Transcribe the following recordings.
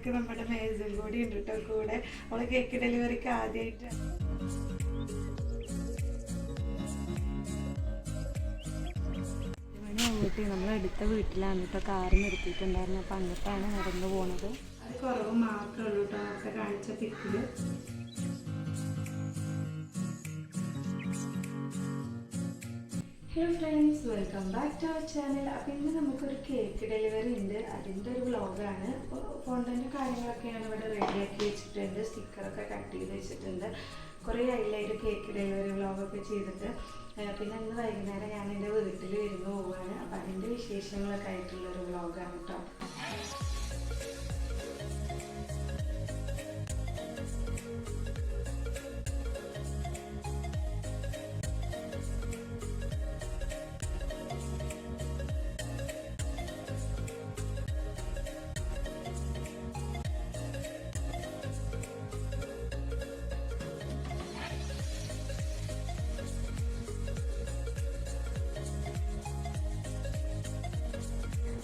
Cake നമ്മുടെ മേസിൽ കൂടി ഉണ്ട് കേട്ടോ കൂടെ. അവള് കേക്ക് ഡെലിവറിക്ക് ആദ്യമായിട്ട് നമ്മൾ അടുത്ത വീട്ടിലാണ് കേട്ടോ കാറ് നിർത്തിയിട്ടുണ്ടായിരുന്നു. അപ്പം അങ്ങോട്ടാണ് നടന്നു പോണത്. അത് കുറവ് മാത്രമേ ഉള്ളൂ കേട്ടോ നേരത്തെ കാണിച്ച പിക്കില്. Hello friends, welcome back to our channel. അപ്പം ഇന്ന് നമുക്കൊരു കേക്ക് ഡെലിവറി ഉണ്ട്, അതിൻ്റെ ഒരു വ്ളോഗാണ്. ഫോണ്ടൻ്റെ കാര്യങ്ങളൊക്കെയാണ് ഇവിടെ റെഡിയാക്കി വെച്ചിട്ടുണ്ട്. സ്റ്റിക്കറൊക്കെ കട്ട് ചെയ്ത് വെച്ചിട്ടുണ്ട്. കുറേ ആയില്ലായിട്ട് കേക്ക് ഡെലിവറി വ്ളോഗൊക്കെ ചെയ്തിട്ട്. പിന്നെ ഇന്ന് വൈകുന്നേരം ഞാൻ എൻ്റെ വീട്ടിൽ വരുന്നു പോവുകയാണ്. അപ്പം അതിൻ്റെ വിശേഷങ്ങളൊക്കെ ആയിട്ടുള്ളൊരു വ്ളോഗാണ് കേട്ടോ.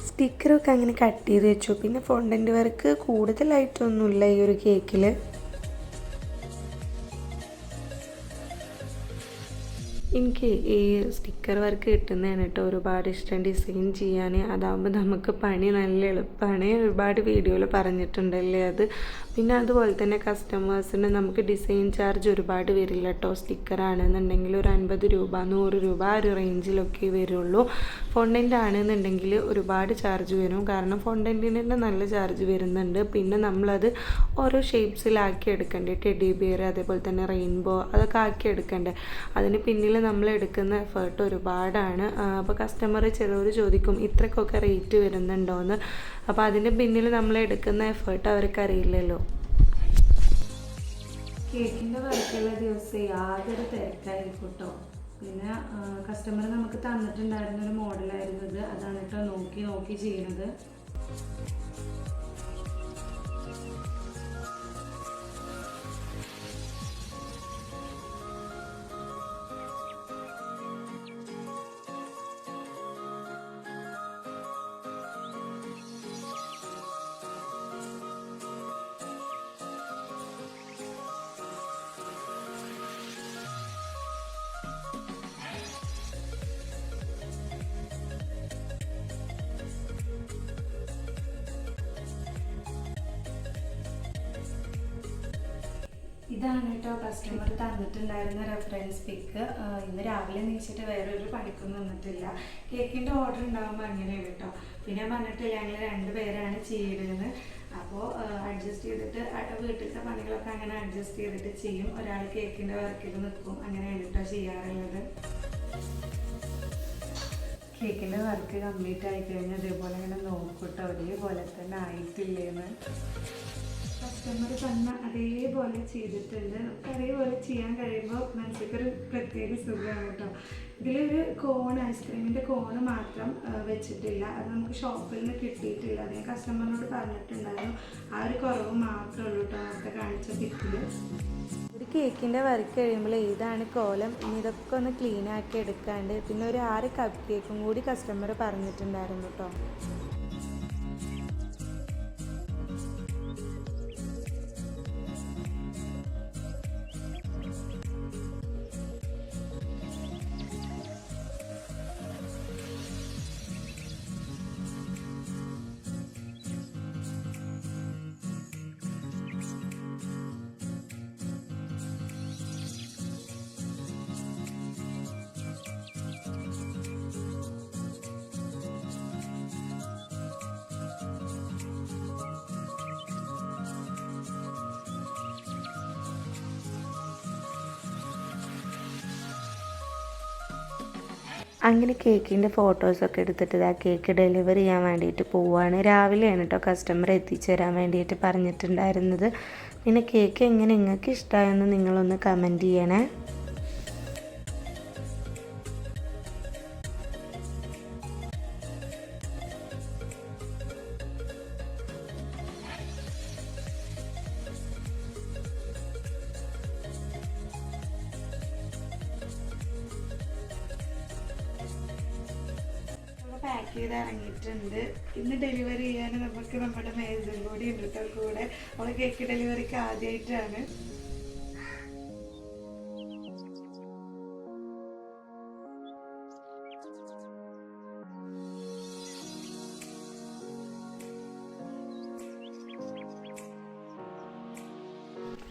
സ്റ്റിക്കറൊക്കെ അങ്ങനെ കട്ട് ചെയ്ത് വെച്ചു. പിന്നെ ഫോണ്ടൻ്റ് വർക്ക് കൂടുതലായിട്ടൊന്നുമില്ല ഈ ഒരു കേക്കിൽ. എനിക്ക് ഈ സ്റ്റിക്കർ വർക്ക് കിട്ടുന്നതാണ് കേട്ടോ ഒരുപാട് ഇഷ്ടം. ഡിസൈൻ ചെയ്യാൻ അതാകുമ്പോൾ നമുക്ക് പണി നല്ല എളുപ്പമാണ്. ഒരുപാട് വീഡിയോയിൽ പറഞ്ഞിട്ടുണ്ടല്ലേ അത്. പിന്നെ അതുപോലെ തന്നെ കസ്റ്റമേഴ്സിന് നമുക്ക് ഡിസൈൻ ചാർജ് ഒരുപാട് വരില്ല കേട്ടോ. സ്റ്റിക്കറാണെന്നുണ്ടെങ്കിൽ ഒരു 50 രൂപ 100 രൂപ ആ ഒരു റേഞ്ചിലൊക്കെ വരുള്ളൂ. ഫോണ്ടൻ്റ് ആണെന്നുണ്ടെങ്കിൽ ഒരുപാട് ചാർജ് വരും. കാരണം ഫോണ്ടൻറ്റിന് തന്നെ നല്ല ചാർജ് വരുന്നുണ്ട്. പിന്നെ നമ്മളത് ഓരോ ഷേപ്സിലാക്കി എടുക്കണ്ടേ. ടെഡി ബിയർ അതേപോലെ തന്നെ റെയിൻബോ അതൊക്കെ ആക്കി എടുക്കണ്ടേ. അതിന് പിന്നിൽ നമ്മൾ എടുക്കുന്ന എഫേർട്ട് ഒരുപാടാണ്. അപ്പോൾ കസ്റ്റമർ ചിലവർ ചോദിക്കും ഇത്രക്കൊക്കെ റേറ്റ് വരുന്നുണ്ടോയെന്ന്. അപ്പോൾ അതിൻ്റെ പിന്നിൽ നമ്മൾ എടുക്കുന്ന എഫേർട്ട് അവർക്ക് അറിയില്ലല്ലോ. കേക്കിൻ്റെ വർക്കുള്ള ദിവസം യാതൊരു തിരക്കായിരിക്കും കേട്ടോ. പിന്നെ കസ്റ്റമർ നമുക്ക് തന്നിട്ടുണ്ടായിരുന്നൊരു മോഡലായിരുന്നു ഇത്. അതാണ് കേട്ടോ നോക്കി നോക്കി ചെയ്യുന്നത്. ഇതാണ് കേട്ടോ കസ്റ്റമർ തന്നിട്ടുണ്ടായിരുന്ന റെഫറൻസ് പിക്ക്. ഇന്ന് രാവിലെ എണീച്ചിട്ട് വേറൊരു പണിക്കൊന്നും നിന്നിട്ടില്ല. കേക്കിൻ്റെ ഓർഡർ ഉണ്ടാകുമ്പോൾ അങ്ങനെയാണ് കേട്ടോ. പിന്നെ പറഞ്ഞിട്ടില്ല ഞങ്ങൾ 2 പേരാണ് ചെയ്യുന്നത്. അപ്പോൾ അഡ്ജസ്റ്റ് ചെയ്തിട്ട് വീട്ടിലത്തെ പണികളൊക്കെ അങ്ങനെ അഡ്ജസ്റ്റ് ചെയ്തിട്ട് ചെയ്യും. ഒരാൾ കേക്കിൻ്റെ വർക്കിൽ നിൽക്കും. അങ്ങനെയാണ് കേട്ടോ ചെയ്യാറുള്ളത്. കേക്കിൻ്റെ വർക്ക് കംപ്ലീറ്റ് ആയിക്കഴിഞ്ഞാൽ അതേപോലെ അങ്ങനെ നോക്കൂട്ടോ ഒരേപോലെ തന്നെ ആയിട്ടില്ലേന്ന്. കസ്റ്റമർ തന്നെ അതേപോലെ ചെയ്തിട്ടുണ്ട്. നമുക്ക് അതേപോലെ ചെയ്യാൻ കഴിയുമ്പോൾ മനസ്സിലേക്കൊരു പ്രത്യേക സുഖമാണ് കേട്ടോ. ഇതിലൊരു ഐസ്ക്രീമിൻ്റെ കോണ് മാത്രം വെച്ചിട്ടില്ല. അത് നമുക്ക് ഷോപ്പിൽ നിന്ന് കിട്ടിയിട്ടില്ല. അത് ഞാൻ കസ്റ്റമറിനോട് പറഞ്ഞിട്ടുണ്ടായിരുന്നു. ആ ഒരു കുറവ് മാത്രമേ ഉള്ളൂ കേട്ടോ നേരത്തെ കാണിച്ച പിക്കിൽ. ഒരു കേക്കിൻ്റെ വർക്ക് കഴിയുമ്പോൾ ഇതാണ് കോലം. ഇനി ഇതൊക്കെ ഒന്ന് ക്ലീൻ ആക്കി എടുക്കാണ്ട് പിന്നെ ഒരു 6 കപ്പ് കേക്കും കൂടി കസ്റ്റമർ പറഞ്ഞിട്ടുണ്ടായിരുന്നു കേട്ടോ. അങ്ങനെ കേക്കിൻ്റെ ഫോട്ടോസൊക്കെ എടുത്തിട്ട് ആ കേക്ക് ഡെലിവറി ചെയ്യാൻ വേണ്ടിയിട്ട് പോവുകയാണ്. രാവിലെയാണ് കേട്ടോ കസ്റ്റമർ എത്തിച്ചു തരാൻ വേണ്ടിയിട്ട് പറഞ്ഞിട്ടുണ്ടായിരുന്നത്. പിന്നെ കേക്ക് എങ്ങനെ നിങ്ങൾക്ക് ഇഷ്ടമായെന്ന് നിങ്ങളൊന്ന് കമൻറ്റ് ചെയ്യണേ. പാക്ക് ചെയ്ത് ഇറങ്ങിയിട്ടുണ്ട്. ഇന്ന് ഡെലിവറി ചെയ്യാൻ നമുക്ക് നമ്മുടെ മേസും കൂടി ഉണ്ട് കൂടെ. അവൾ കേക്ക് ഡെലിവറിക്ക് ആദ്യമായിട്ടാണ്.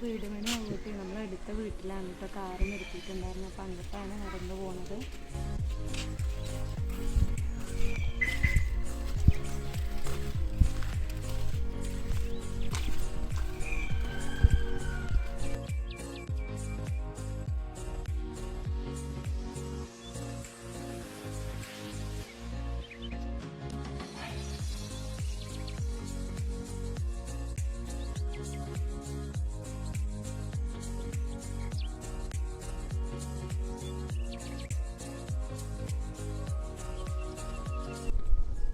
വീട് പണി ആയിട്ട് നമ്മൾ അടുത്ത വീട്ടിലാണ് ഇപ്പോൾ കാറ് നിർത്തിയിട്ടുണ്ടായിരുന്നു. അപ്പം അങ്ങോട്ടാണ് നടന്നു പോകുന്നത്.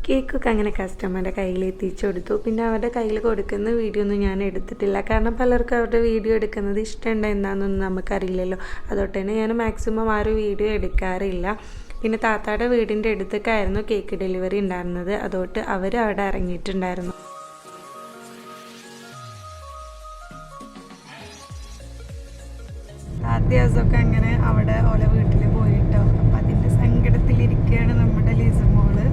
കേക്കൊക്കെ അങ്ങനെ കസ്റ്റമറുടെ കയ്യിൽ എത്തിച്ചു കൊടുത്തു. പിന്നെ അവരുടെ കയ്യിൽ കൊടുക്കുന്ന വീഡിയോ ഒന്നും ഞാൻ എടുത്തിട്ടില്ല. കാരണം പലർക്കും അവരുടെ വീഡിയോ എടുക്കുന്നത് ഇഷ്ടമുണ്ടോ എന്താണെന്നൊന്നും നമുക്കറിയില്ലല്ലോ. അതുകൊണ്ട് തന്നെ ഞാൻ മാക്സിമം ആ ഒരു വീഡിയോ എടുക്കാറില്ല. പിന്നെ താത്തായുടെ വീടിൻ്റെ അടുത്തേക്കായിരുന്നു കേക്ക് ഡെലിവറി ഉണ്ടായിരുന്നത്. അതുകൊണ്ട് അവർ അവിടെ ഇറങ്ങിയിട്ടുണ്ടായിരുന്നു. ദിവസമൊക്കെ അങ്ങനെ അവിടെ ഓലെ വീട്ടിൽ പോയിട്ടോ. അപ്പം അതിൻ്റെ സങ്കടത്തിലിരിക്കുകയാണ് നമ്മുടെ ലിസുമോള്.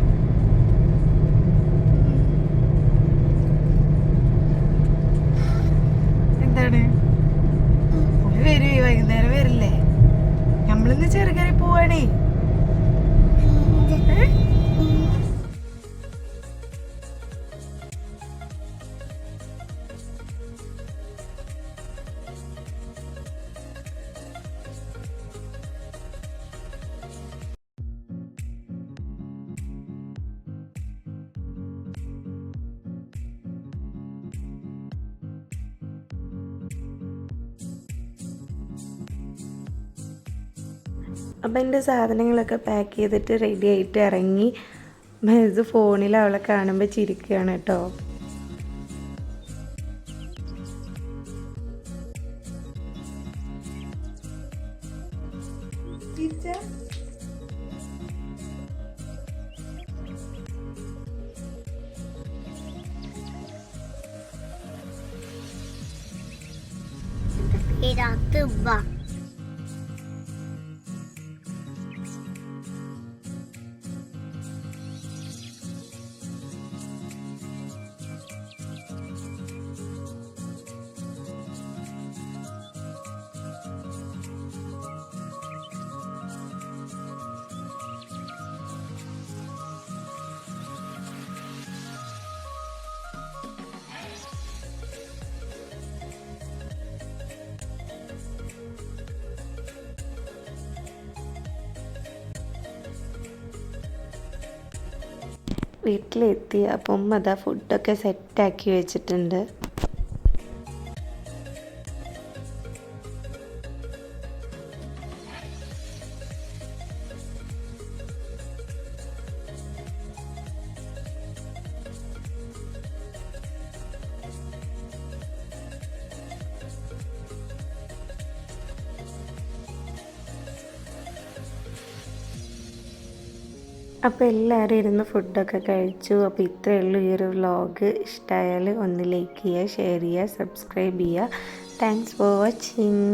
എന്താണ് ഓല് വരും, വൈകുന്നേരം വരില്ലേ? നമ്മളിന്ന് ചെറുകറി പോവാണേ. അപ്പം എൻ്റെ സാധനങ്ങളൊക്കെ പാക്ക് ചെയ്തിട്ട് റെഡി ആയിട്ട് ഇറങ്ങി. മെഹസ് ഫോണിൽ അവളെ കാണുമ്പോൾ ചിരിക്കുകയാണ് കേട്ടോ. വീട്ടിലെത്തി. അപ്പം അതാ ഫുഡൊക്കെ സെറ്റാക്കി വെച്ചിട്ടുണ്ട്. അപ്പോൾ എല്ലാവരും ഇരുന്ന് ഫുഡൊക്കെ കഴിച്ചു. അപ്പോൾ ഇത്രയേ ഉള്ളൂ ഈ ഒരു വ്ലോഗ്. ഇഷ്ടമായാൽ ഒന്ന് ലൈക്ക് ചെയ്യുക, ഷെയർ ചെയ്യുക, സബ്സ്ക്രൈബ് ചെയ്യുക. Thanks for watching.